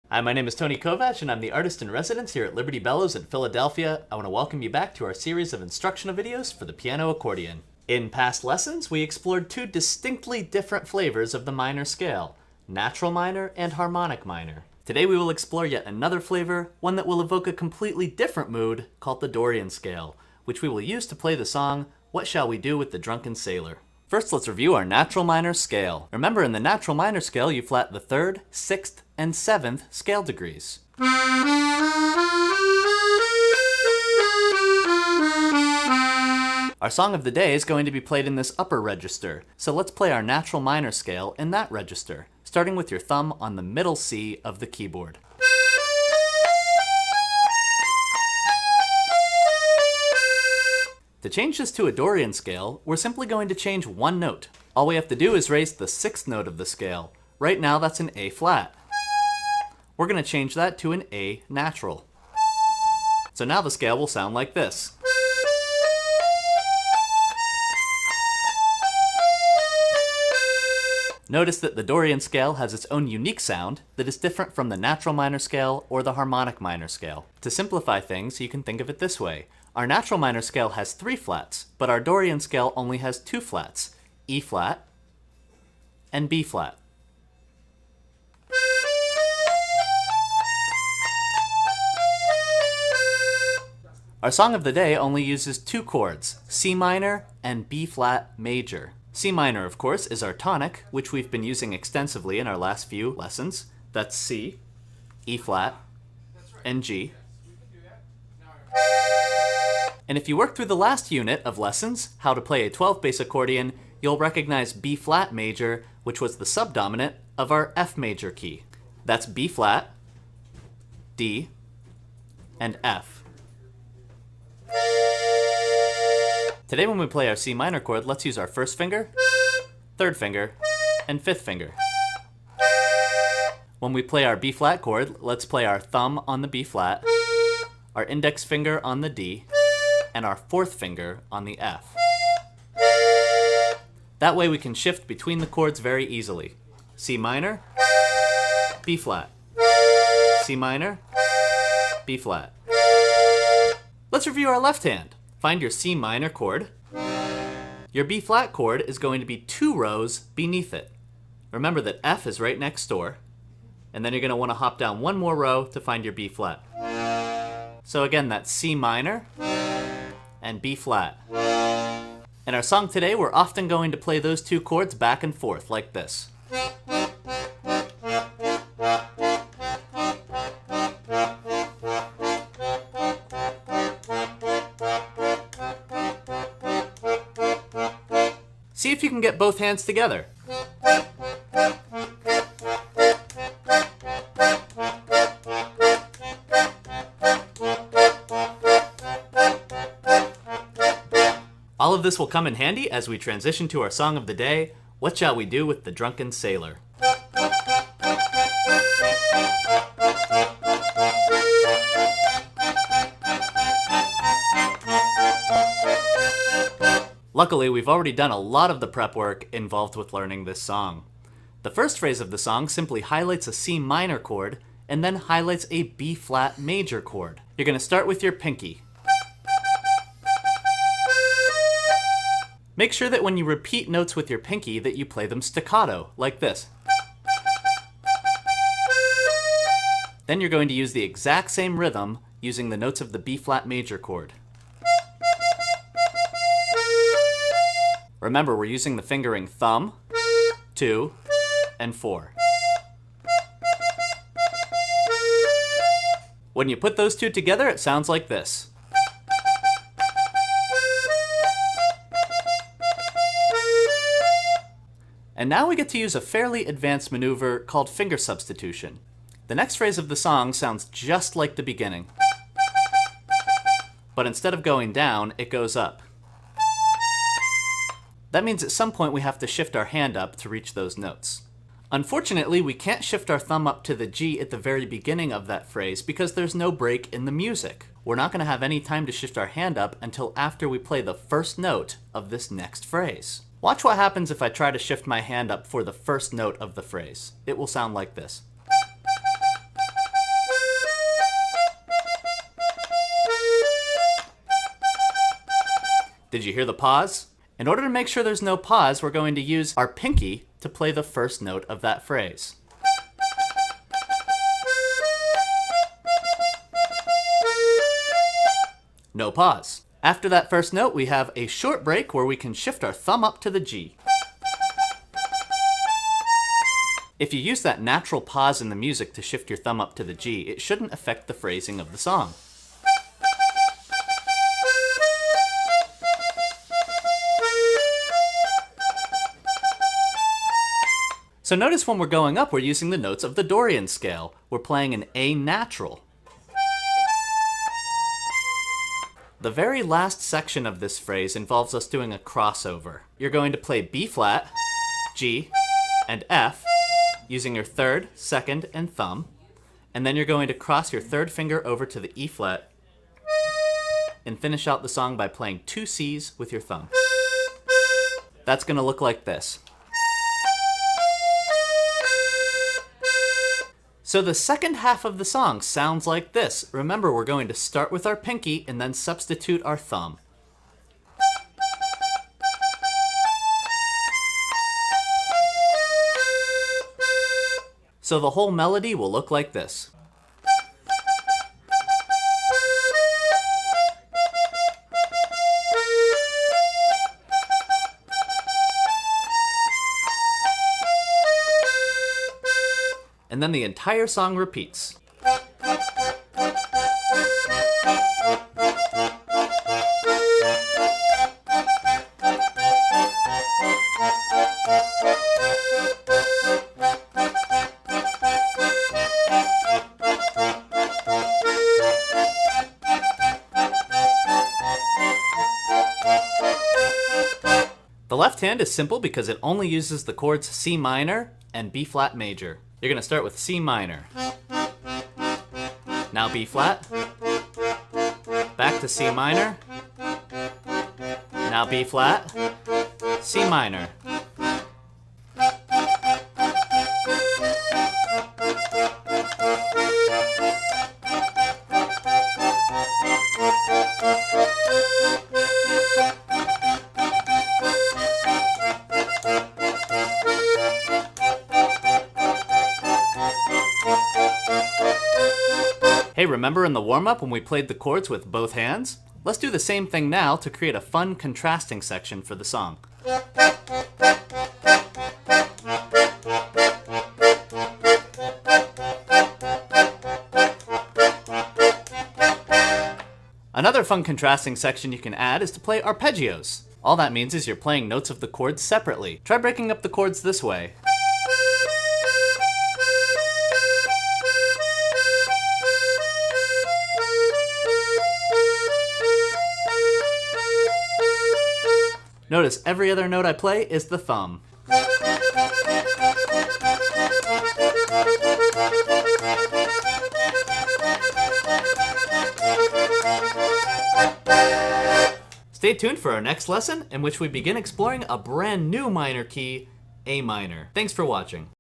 Hi, my name is Tony Kovatch, and I'm the artist in residence here at Liberty Bellows in Philadelphia. I want to welcome you back to our series of instructional videos for the piano accordion. In past lessons, we explored two distinctly different flavors of the minor scale, natural minor and harmonic minor. Today we will explore yet another flavor, one that will evoke a completely different mood, called the Dorian scale, which we will use to play the song, What Shall We Do with the Drunken Sailor? First, let's review our natural minor scale. Remember, in the natural minor scale, you flat the 3rd, 6th, and 7th scale degrees. Our song of the day is going to be played in this upper register, so let's play our natural minor scale in that register, starting with your thumb on the middle C of the keyboard. To change this to a Dorian scale, we're simply going to change one note. All we have to do is raise the 6th note of the scale. Right now that's an A flat. We're going to change that to an A natural. So now the scale will sound like this. Notice that the Dorian scale has its own unique sound that is different from the natural minor scale or the harmonic minor scale. To simplify things, you can think of it this way. Our natural minor scale has 3 flats, but our Dorian scale only has 2 flats, E flat and B flat. Our song of the day only uses 2 chords, C minor and B flat major. C minor, of course, is our tonic, which we've been using extensively in our last few lessons. That's C, E flat, and G. And if you work through the last unit of lessons, how to play a 12-bass accordion, you'll recognize B flat major, which was the subdominant of our F major key. That's B flat, D, and F. Today when we play our C minor chord, let's use our 1st finger, 3rd finger, and 5th finger. When we play our B flat chord, let's play our thumb on the B flat, our index finger on the D, and our 4th finger on the F. That way we can shift between the chords very easily. C minor, B flat, C minor, B flat. Let's review our left hand. Find your C minor chord. Your B flat chord is going to be 2 rows beneath it. Remember that F is right next door, and then you're going to want to hop down 1 more row to find your B flat. So again, that's C minor and B flat. In our song today, we're often going to play those 2 chords back and forth like this. See if you can get both hands together. All of this will come in handy as we transition to our song of the day, What Shall We Do with the Drunken Sailor? Luckily, we've already done a lot of the prep work involved with learning this song. The first phrase of the song simply highlights a C minor chord and then highlights a B flat major chord. You're going to start with your pinky. Make sure that when you repeat notes with your pinky that you play them staccato, like this. Then you're going to use the exact same rhythm using the notes of the B flat major chord. Remember, we're using the fingering thumb, 2, and 4. When you put those 2 together, it sounds like this. And now we get to use a fairly advanced maneuver called finger substitution. The next phrase of the song sounds just like the beginning. But instead of going down, it goes up. That means at some point we have to shift our hand up to reach those notes. Unfortunately, we can't shift our thumb up to the G at the very beginning of that phrase because there's no break in the music. We're not going to have any time to shift our hand up until after we play the first note of this next phrase. Watch what happens if I try to shift my hand up for the first note of the phrase. It will sound like this. Did you hear the pause? In order to make sure there's no pause, we're going to use our pinky to play the first note of that phrase. No pause. After that first note, we have a short break where we can shift our thumb up to the G. If you use that natural pause in the music to shift your thumb up to the G, it shouldn't affect the phrasing of the song. So notice when we're going up, we're using the notes of the Dorian scale. We're playing an A natural. The very last section of this phrase involves us doing a crossover. You're going to play B flat, G, and F using your third, second, and thumb, and then you're going to cross your third finger over to the E flat and finish out the song by playing 2 C's with your thumb. That's going to look like this. So the second half of the song sounds like this. Remember, we're going to start with our pinky and then substitute our thumb. So the whole melody will look like this. And then the entire song repeats. The left hand is simple because it only uses the chords C minor and B flat major. You're going to start with C minor. Now B flat. Back to C minor. Now B flat. C minor. Hey, remember in the warm-up when we played the chords with both hands? Let's do the same thing now to create a fun contrasting section for the song. Another fun contrasting section you can add is to play arpeggios. All that means is you're playing notes of the chords separately. Try breaking up the chords this way. Notice every other note I play is the thumb. Stay tuned for our next lesson, in which we begin exploring a brand new minor key, A minor. Thanks for watching.